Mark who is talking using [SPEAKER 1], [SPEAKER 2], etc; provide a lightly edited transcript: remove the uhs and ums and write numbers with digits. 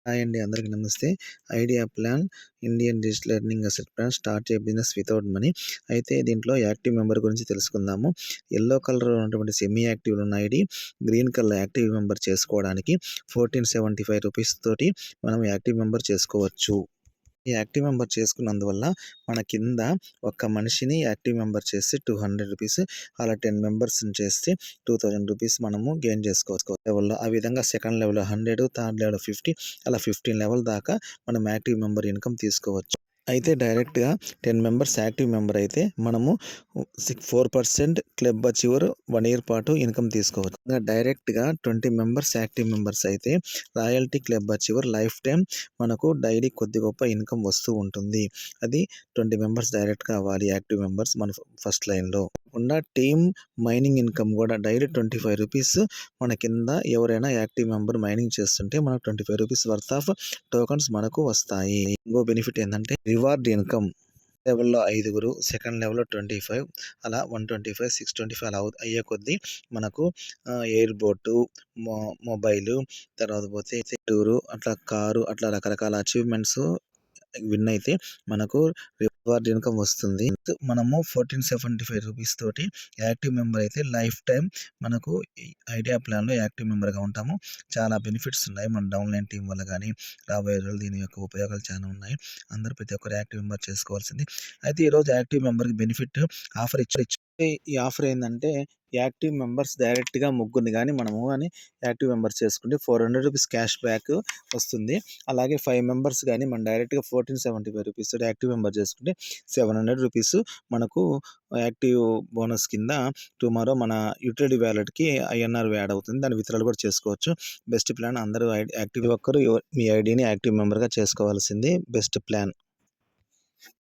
[SPEAKER 1] Hi అండి. అందరికీ నమస్తే. Idea plan Indian digital earning asset plan start a business without money. అయితే దీంట్లో యాక్టివ్ మెంబర్ గురించి తెలుసుకుందాము. యెల్లో కలర్‌లో ఉన్నటువంటి సెమీ యాక్టివ్‌లో ఉన్న ID, green colour active member చేసుకోవడానికి ₹1475 తోటి మనం యాక్టివ్ మెంబర్ చేసుకోవచ్చు. ఈ యాక్టివ్ మెంబర్ చేసుకున్నందువల్ల మన కింద ఒక మనిషిని యాక్టివ్ మెంబర్ చేస్తే ₹200, అలా 10 మెంబర్స్‌ని చేస్తే ₹2000 మనము గెయిన్ చేసుకోవచ్చు లెవెల్‌లో. ఆ విధంగా సెకండ్ లెవెల్‌లో 100, థర్డ్ లెవెల్‌లో 50, అలా 15 లెవెల్ దాకా మనం యాక్టివ్ మెంబర్ ఇన్‌కమ్ తీసుకోవచ్చు. అయితే డైరెక్ట్‌గా 10 మెంబర్స్ యాక్టివ్ మెంబర్ అయితే మనము 4% క్లబ్ అచీవర్ 1 ఇయర్ పాటు ఇన్‌కమ్ తీసుకోవచ్చు. డైరెక్ట్‌గా 20 మెంబర్స్ యాక్టివ్ మెంబర్స్ అయితే royalty club achiever life time మనకు డైలీ కొద్ది గొప్ప ఇన్‌కమ్ వస్తూ ఉంటుంది. అది 20 మెంబర్స్ డైరెక్ట్‌గా అవ్వాలి యాక్టివ్ మెంబర్స్ మన ఫస్ట్ లైన్‌లో. టీమ్ మైనింగ్ ఇన్‌కమ్ కూడా డైలీ ₹25 మన కింద ఎవరైనా యాక్టివ్ మెంబర్ మైనింగ్ చేస్తుంటే మనకు ₹25 వర్త్ ఆఫ్ టోకెన్స్ మనకు వస్తాయి. ఇంకో బెనిఫిట్ ఏందంటే రివార్డ్ ఇన్‌కమ్. లెవెల్‌లో 5, సెకండ్ లెవెల్‌లో 25, అలా 125, 625 అలా అయ్యే కొద్దీ మనకు ఎయిర్ బోటు, మొబైలు, తర్వాత పోతే టూరు, అట్లా కారు, అట్లా రకరకాల అచీవ్‌మెంట్స్ విన్ అయితే మనకు రివార్డ్ ఇన్‌కమ్ వస్తుంది. మనము ₹1475 తోటి యాక్టివ్ మెంబర్ అయితే లైఫ్ టైమ్ మనకు ఐడియా ప్లాన్‌లో యాక్టివ్ మెంబర్‌గా ఉంటాము. చాలా బెనిఫిట్స్ ఉన్నాయి. మన డౌన్‌లైన్ టీమ్ వల్ల గానీ, రాబోయే రోజుల్లో దీని యొక్క ఉపయోగాలు చాలా ఉన్నాయి. అందరూ ప్రతి ఒక్కరు యాక్టివ్ మెంబర్ చేసుకోవాల్సింది. అయితే ఈరోజు యాక్టివ్ మెంబర్‌కి బెనిఫిట్ ఆఫర్ ఇచ్చారు. ఈ ఆఫర్ ఏందంటే యాక్టివ్ మెంబర్స్ డైరెక్ట్‌గా ముగ్గురిని గానీ మనము గానీ యాక్టివ్ మెంబర్స్ చేసుకుంటే ₹400 క్యాష్ బ్యాక్ వస్తుంది. అలాగే 5 మెంబర్స్ గానీ మనం డైరెక్ట్‌గా ₹1475 తోటి యాక్టివ్ మెంబర్ చేసుకుంటే ₹700 మనకు యాక్టివ్ బోనస్ కింద టుమారో మన యుటిలిటీ వాలెట్‌కి ఐఎన్ఆర్ యాడ్ అవుతుంది. దాన్ని విత్‌డ్రాల్ కూడా చేసుకోవచ్చు. బెస్ట్ ప్లాన్ అందరూ యాక్టివ్ ఒక్కరు మీ ఐడీని యాక్టివ్ మెంబర్‌గా చేసుకోవాల్సింది బెస్ట్ ప్లాన్.